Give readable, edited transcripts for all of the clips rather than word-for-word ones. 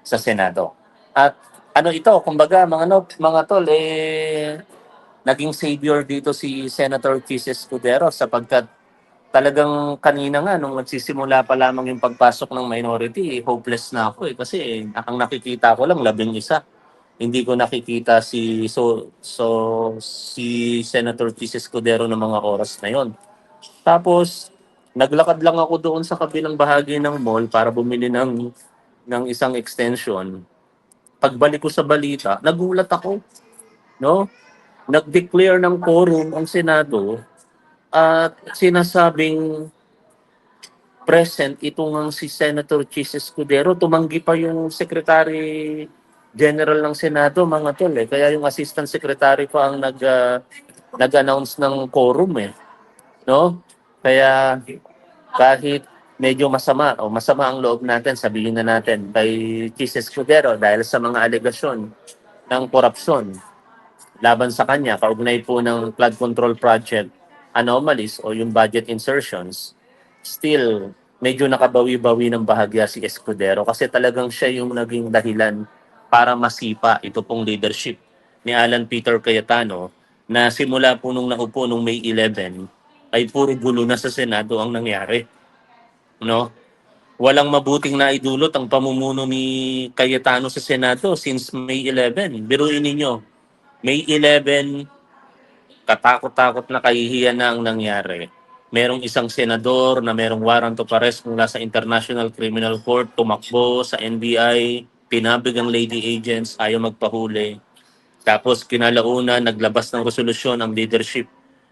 sa Senado. At ano ito, kumbaga mga tol, naging savior dito si Senator Chis Escudero sapagkat talagang kanina nga nung nagsisimula pa lamang yung pagpasok ng minority, hopeless na ako kasi ang nakikita ko lang 11. Hindi ko nakikita si Senator Chis Escudero ng mga oras na yon. Tapos naglakad lang ako doon sa kabilang bahagi ng mall para bumili ng isang extension. Pagbalik ko sa balita, nagulat ako, no? Nag-declare ng quorum ang Senado at sinasabing present itong si Senator Chis Escudero. Tumanggi pa yung Secretary General ng Senado, mga tol. Kaya yung Assistant Secretary pa ang nag-announce ng quorum, no? Kaya kahit medyo masama ang loob natin, sabihin na natin kay Chis Escudero dahil sa mga alegasyon ng korupsyon laban sa kanya, kaugnay po ng flood control project anomalies o yung budget insertions, still medyo nakabawi-bawi ng bahagya si Escudero kasi talagang siya yung naging dahilan para masipa ito pong leadership ni Alan Peter Cayetano na simula po nung naupo nung May 11 ay puro gulo na sa Senado ang nangyari, no? Walang mabuting naidulot ang pamumuno ni Cayetano sa Senado since May 11. Biruin ninyo, May 11, katakot-takot na kahihiyan na ang nangyari. Merong isang senador na merong warrant of arrest mula sa International Criminal Court, tumakbo sa NBI, pinabig ang lady agents, ayaw magpahuli. Tapos kinalauna, naglabas ng resolusyon ang leadership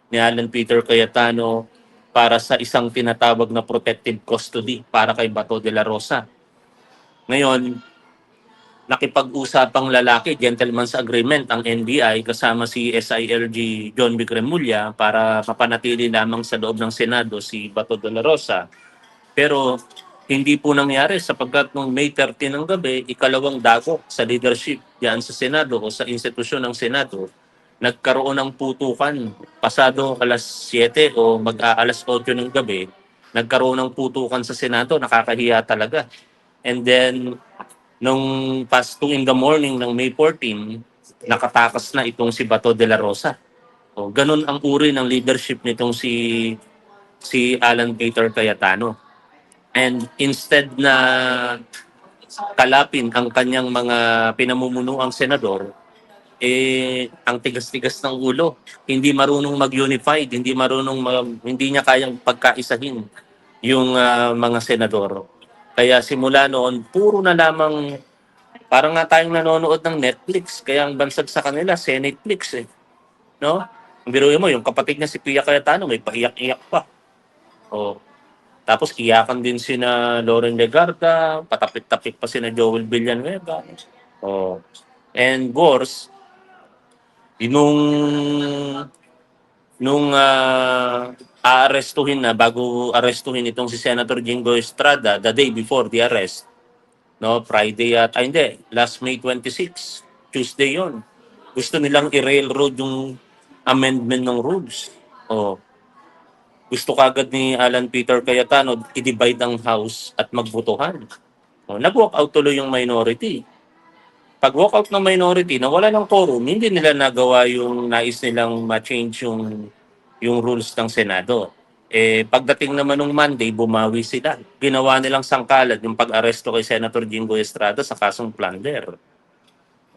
ni Alan Peter Cayetano para sa isang tinatawag na protective custody para kay Bato de la Rosa. Ngayon, nakipag-usapang lalaki, gentleman's agreement ang NBI kasama si SILG John B. Cremulya para mapanatili lamang sa loob ng Senado si Bato de la Rosa. Pero hindi po nangyari sapagkat noong May 30 ng gabi, ikalawang dagok sa leadership diyan sa Senado o sa institusyon ng Senado, nagkaroon ng putukan. Pasado alas 7 o mag-aalas 8 ng gabi, nagkaroon ng putukan sa Senado, nakakahiya talaga. And then nung past 2 in the morning ng May 14, nakatakas na itong si Bato de la Rosa. O, ganun ang uri ng leadership nitong si Alan Peter Cayetano. And instead na kalapin ang kanyang mga pinamumunuang senador, ang tigas-tigas ng ulo, hindi marunong mag-unified, hindi niya kayang pagkaisahin yung mga senador. Kaya simula noon, puro na lamang parang nga tayong nanonood ng Netflix, kaya ang bansag sa kanila, Senateflix no? Ang biruin mo, yung kapatid niya si Pia Cayetano, may paiyak-iyak pa. O, tapos iyakan din sina Lauren Legarda, patapik-tapik pa sina Joel Villanueva. O, and worse, nung aarestuhin na, bago arestuhin itong si Senator Jingo Estrada, the day before the arrest, no, Friday hindi, last May 26, Tuesday yon. Gusto nilang i-railroad yung amendment ng rules. O, gusto kagad ni Alan Peter Cayetano i-divide ang House at magbotohan. O, nag-walk out tuloy yung minority. Pag walk out ng minority, na wala ng quorum, hindi nila nagawa yung nais nilang ma-change yung rules ng Senado. Pagdating naman ng Monday, bumawi sila. Ginawa nilang sangkalan yung pag-aresto kay Senator Jingo Estrada sa kasong plunder.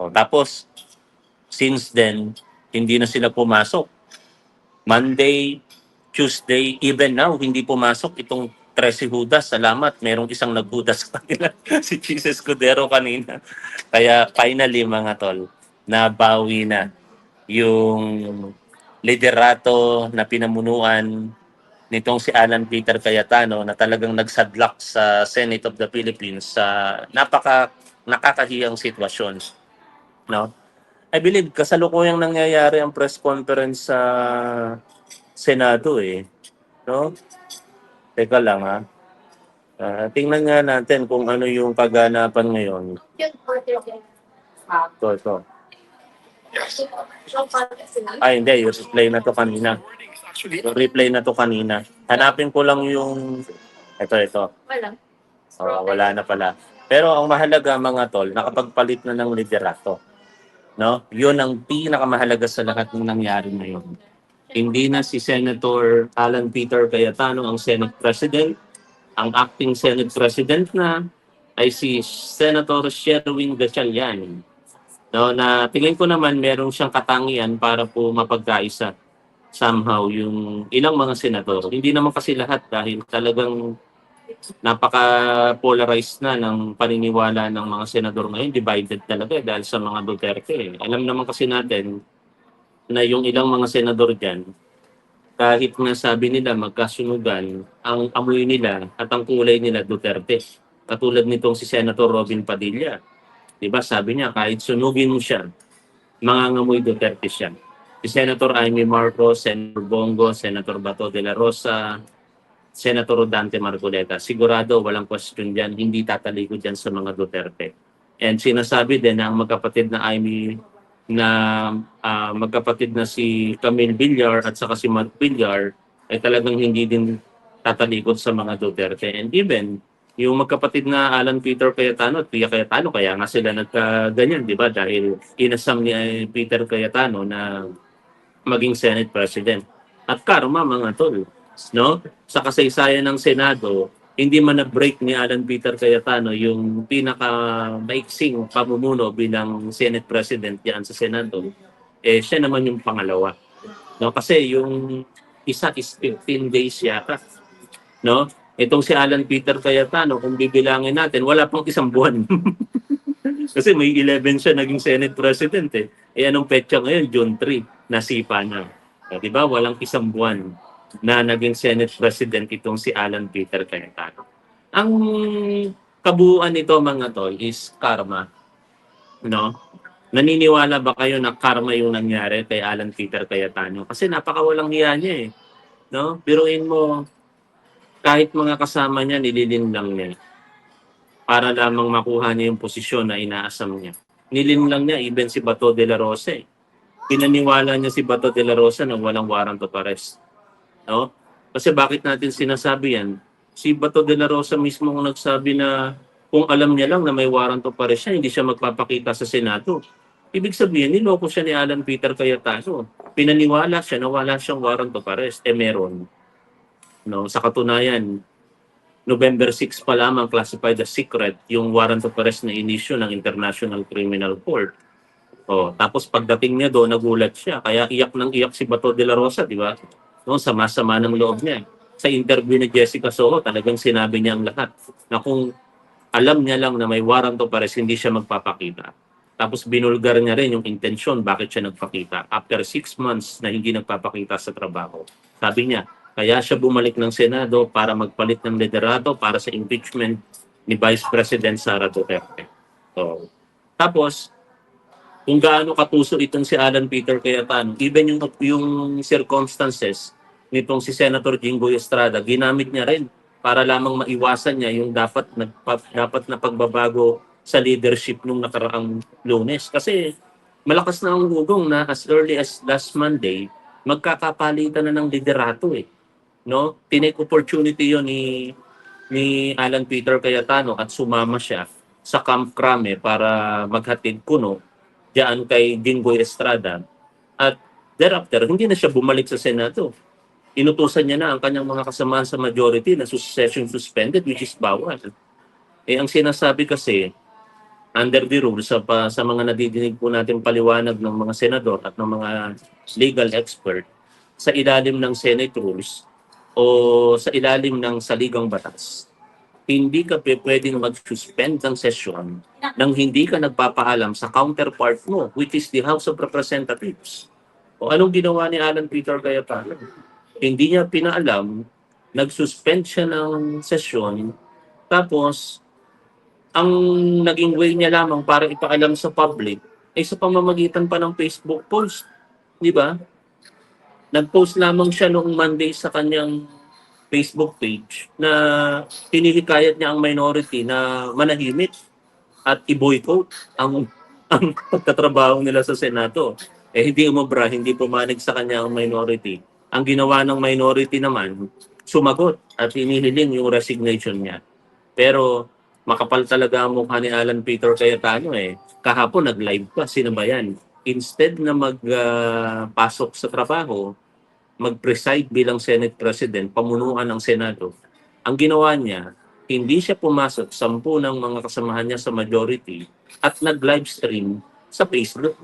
O, tapos, since then, hindi na sila pumasok. Monday, Tuesday, even now, hindi pumasok itong 13 Judas. Salamat, merong isang naghudas sa kanila, si Chis Escudero kanina. Kaya finally, mga tol, nabawi na yung liderato na pinamunuan nitong si Alan Peter Cayetano na talagang nagsadlak sa Senate of the Philippines sa nakakahiyang sitwasyon, no? I believe kasalukuyang nangyayari ang press conference sa Senado no? Teka lang ha. Tingnan nga natin kung ano yung kaganapan ngayon. Ito. Ay, hindi. Yung replay na to kanina. Yung replay na to kanina. Hanapin ko lang yung... Ito. Wala. Wala na pala. Pero ang mahalaga mga tol, nakapagpalit na ng liderato. No? Yun ang pinakamahalaga sa lahat ng nangyari ngayon. Hindi na si Senator Alan Peter Cayetano ang Senate President. Ang acting Senate President na ay si Senator Sherwin Gatchalian. No, na tingin ko naman meron siyang katangian para po mapagkaisa somehow yung ilang mga senador. Hindi naman kasi lahat dahil talagang napaka-polarized na ng paniniwala ng mga senador ngayon. Divided talaga dahil sa mga Duterte. Alam naman kasi natin na yung ilang mga senador dyan, kahit nga sabi nila magkasunugan, ang amoy nila at ang kulay nila Duterte. Katulad nitong si Senator Robin Padilla. Diba sabi niya kahit sunugin mo siya, mangangamoy Duterte siya. Si Senator Amy Marcos, Senator Bongo, Senator Bato de la Rosa, Senator Dante Marcoleta, sigurado walang question dyan, hindi tatalikod dyan sa mga Duterte. And sinasabi din na ang magkapatid na Amy na magkapatid na si Camille Villar at saka si Matt Villar ay talagang hindi din tatalikod sa mga Duterte. And even yung magkapatid na Alan Peter Cayetano at Pia Cayetano, kaya nga sila nagkaganyan, di ba? Dahil inasam ni Peter Cayetano na maging Senate President. At karma mga tol, no? Sa kasaysayan ng Senado, hindi man na-break ni Alan Peter Cayetano yung pinaka-maiksing pamumuno bilang Senate President diyan sa Senado. Siya naman yung pangalawa. No? Kasi yung isa is 15 days yata. No? Itong si Alan Peter Cayetano, kung bibilangin natin, wala pang isang buwan. Kasi may 11 siya naging Senate President eh. Anong petsa ngayon? June 3, nasipa na. Di ba? Walang isang buwan na naging Senate President itong si Alan Peter Cayetano. Ang kabuuan nito mga tol is karma. No? Naniniwala ba kayo na karma yung nangyari kay Alan Peter Cayetano? Kasi napakawalang hiya niya eh. No? Biruin mo, kahit mga kasama niya, nililinlang niya para lamang makuha niya yung posisyon na inaasam niya. Nilinlang niya even si Bato de la Rosa. Pinaniwala niya si Bato de la Rosa na walang warrant of arrest. No? Kasi bakit natin sinasabi yan? Si Bato de la Rosa mismo ang nagsabi na kung alam niya lang na may warrant of arrest siya, hindi siya magpapakita sa Senado. Ibig sabihin, niloko siya ni Alan Peter Cayetano. Pinaniwala siya na wala siyang warrant of arrest. Meron. No? Sa katunayan, November 6 pa lamang classified as secret yung warrant of arrest na inisyu ng International Criminal Court. Tapos pagdating niya doon, nagulat siya. Kaya iyak ng iyak si Bato de la Rosa, di ba? No, sama-sama ng loob niya. Sa interview ni Jessica Soho, talagang sinabi niya ang lahat na kung alam niya lang na may warrant of arrest, hindi siya magpapakita. Tapos binulgar niya rin yung intensyon bakit siya nagpakita. After 6 months na hindi nagpapakita sa trabaho. Sabi niya, kaya siya bumalik ng Senado para magpalit ng liderato para sa impeachment ni Vice President Sara Duterte. Tapos, kung gaano katuso itong si Alan Peter Cayetano, even yung circumstances nitong si Senator Jinggoy Estrada, ginamit niya rin para lamang maiwasan niya yung dapat na pagbabago sa leadership nung nakaraang Lunes. Kasi malakas na ang hugong na as early as last Monday, magkakapalitan na ng liderato eh. No? Tinake opportunity yon ni Alan Peter Cayetano at sumama siya sa Camp Crame para maghatid kuno diyan kay Jinggoy Estrada. At thereafter, hindi na siya bumalik sa Senado. Inutusan niya na ang kanyang mga kasamahan sa majority na session suspended, which is bawal. Ang sinasabi kasi, under the rules, sa mga nadidinig po natin paliwanag ng mga senador at ng mga legal expert, sa ilalim ng Senate rules, o sa ilalim ng saligang batas, hindi ka pwedeng mag-suspend ng session nang hindi ka nagpapaalam sa counterpart mo, which is the House of Representatives. Anong ginawa ni Alan Peter Cayetano? Hindi niya pinaalam, nag-suspend siya ng session, tapos ang naging way niya lamang para ipaalam sa public ay sa pamamagitan pa ng Facebook post. Di ba? Nag-post lamang siya noong Monday sa kanyang Facebook page na hinihikayat niya ang minority na manahimik at i-boycott ang pagtatrabaho nila sa Senado. Hindi umubra, hindi pumanig sa kanya ang minority. Ang ginawa ng minority naman, sumagot at hinihiling yung resignation niya. Pero Makapal talaga ang mukha ni Alan Peter Cayetano eh. Kahapon nag-live pa, sino ba yan? Instead na pasok sa trabaho, mag-preside bilang Senate President, pamunuan ng Senado, ang ginawa niya, hindi siya pumasok, 10 ng mga kasamahan niya sa majority at nag-live stream sa Facebook.